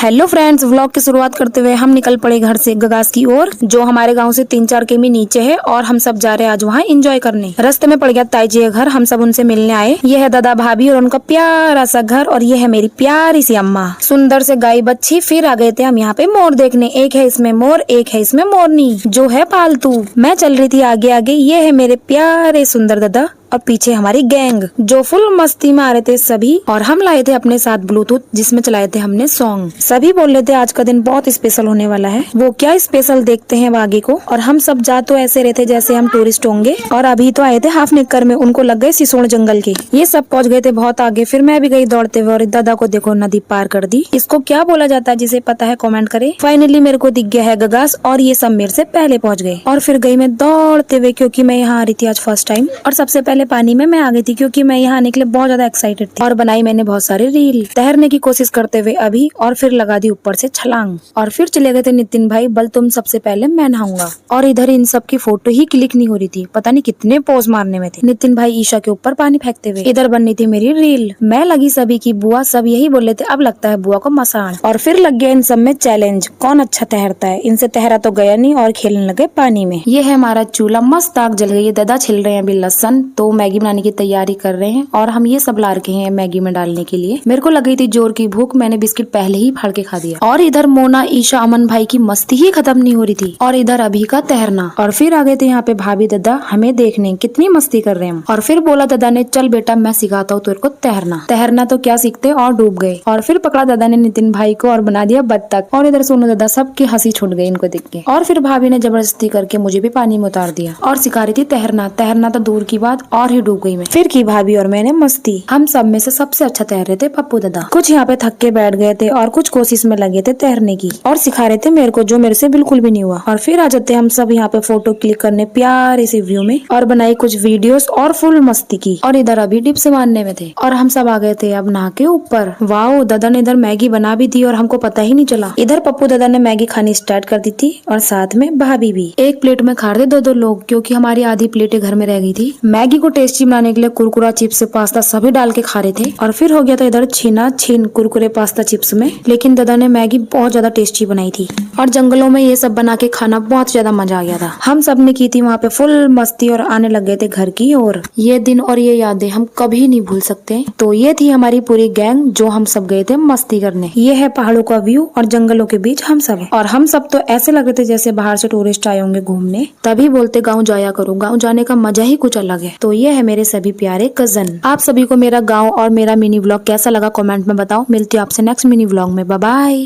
Hello friends, vlog की शुरुआत करते हुए हम निकल पड़े घर से गगास की ओर, जो हमारे गांव से 3-4 किमी नीचे है और हम सब जा रहे हैं आज वहाँ एंजॉय करने। रास्ते में पड़ गया ताईजी का घर, हम सब उनसे मिलने आए। ये है दादा भाभी और उनका प्यारा सा घर, और ये है मेरी प्यारी सी अम्मा। सुंदर से गाय बच्ची। फिर आ गए थे हम यहाँ पे मोर देखने। एक है इसमें मोर, एक है इसमें मोरनी जो है पालतू। मैं चल रही थी आगे आगे। ये है मेरे प्यारे सुंदर दादा और पीछे हमारी गैंग जो फुल मस्ती में आ रहे थे सभी। और हम लाए थे अपने साथ ब्लूटूथ जिसमें चलाए थे हमने सॉन्ग। सभी बोल रहे थे आज का दिन बहुत स्पेशल होने वाला है। वो क्या स्पेशल देखते हैं आगे को। और हम सब जा तो ऐसे रहे थे जैसे हम टूरिस्ट होंगे, और अभी तो आए थे हाफ नेकर में, उनको लग गए सिसोड़ जंगल के। ये सब पहुंच गए थे बहुत आगे। फिर मैं भी गई दौड़ते हुए और दादा को देखो नदी पार कर दी। इसको क्या बोला जाता है, जिसे पता है कमेंट करे। फाइनली मेरे को दिख गया है गगास और ये सब मेरे से पहले पहुंच गए। और फिर गई मैं दौड़ते हुए, क्योंकि मैं यहाँ आ रही थी आज फर्स्ट टाइम। और सबसे पहले पानी में मैं आ गई थी क्योंकि मैं यहाँ आने के लिए बहुत ज्यादा एक्साइटेड थी। और बनाई मैंने बहुत सारी रील तैरने की कोशिश करते हुए अभी, और फिर लगा दी ऊपर से छलांग। और फिर चले गए थे नितिन भाई, बल तुम सबसे पहले मैं नहाऊंगा। और इधर इन सब की फोटो ही क्लिक नहीं हो रही थी, पता नहीं कितने पोज मारने में थे। नितिन भाई ईशा के ऊपर पानी फेंकते हुए। इधर बननी थी मेरी रील। मैं लगी सभी की बुआ, सब यही बोल रहे थे अब लगता है बुआ को मसाज। और फिर लग गया इन सब में चैलेंज, कौन अच्छा तैरता है। इनसे तैरा तो गया नहीं और खेलने लगे पानी में। ये है हमारा चूल्हा, मस्त आग जल गई है। दादा छिल रहे हैं अभी लहसन, तो मैगी बनाने की तैयारी कर रहे हैं। और हम ये सब ला रखे हैं मैगी में डालने के लिए। मेरे को लग गई थी जोर की भूख, मैंने बिस्किट पहले ही फाड़ के खा दिया। और इधर मोना ईशा अमन भाई की मस्ती ही खत्म नहीं हो रही थी। और इधर अभी का तैरना। और फिर आ गए थे यहाँ पे भाभी दादा हमें देखने, कितनी मस्ती कर रहे हैं। और फिर बोला दादा ने चल बेटा मैं सिखाता हूँ तेरे को तैरना। तैरना तो क्या सीखते और डूब गए। और फिर पकड़ा दादा ने नितिन भाई को और बना दिया बत्तख। और इधर सोनू दादा सबकी हंसी छूट गई इनको देख के। और फिर भाभी ने जबरदस्ती करके मुझे भी पानी में उतार दिया और सिखा रही थी तैरना। तैरना तो दूर की बात, और ही डूब गई मैं। फिर की भाभी और मैंने मस्ती। हम सब में से सबसे अच्छा तैर रहे थे पप्पू दादा। कुछ यहाँ पे थक के बैठ गए थे और कुछ कोशिश में लगे थे तैरने की, और सिखा रहे थे मेरे को, जो मेरे से बिल्कुल भी नहीं हुआ। और फिर आ जाते हम सब यहाँ पे फोटो क्लिक करने प्यारे से व्यू में, और बनाई कुछ वीडियोस और फुल मस्ती की। और इधर अभी डिप से मारने में थे। और हम सब आ गए थे अब नहा के ऊपर। वाओ, दादा ने इधर मैगी बना भी दी और हमको पता ही नहीं चला। इधर पप्पू दादा ने मैगी खानी स्टार्ट कर दी थी और साथ में भाभी भी। एक प्लेट में खा रहे 2-2 लोग, क्योंकि हमारी आधी प्लेटें घर में रह गई थी। मैगी को टेस्टी बनाने के लिए कुरकुरा चिप्स पास्ता सभी डाल के खा रहे थे। और फिर हो गया था इधर छीना छीन कुरकुरे पास्ता चिप्स में। लेकिन दादा ने मैगी बहुत ज्यादा टेस्टी बनाई थी। और जंगलों में ये सब बना के खाना बहुत ज्यादा मजा आ गया था। हम सब ने की थी वहाँ पे फुल मस्ती और आने लग गए थे घर की ओर। ये दिन और ये यादें हम कभी नहीं भूल सकते। तो ये थी हमारी पूरी गैंग जो हम सब गए थे मस्ती करने। ये है पहाड़ों का व्यू और जंगलों के बीच हम सब। और हम सब तो ऐसे लग रहे थे जैसे बाहर से टूरिस्ट आए होंगे घूमने। तभी बोलते गाँव जाया करो, गाँव जाने का मजा ही कुछ अलग है। तो ये है मेरे सभी प्यारे कजन। आप सभी को मेरा गाँव और मेरा मिनी व्लॉग कैसा लगा कमेंट में बताओ। मिलती हूँ आपसे नेक्स्ट मिनी व्लॉग में। Bye bye.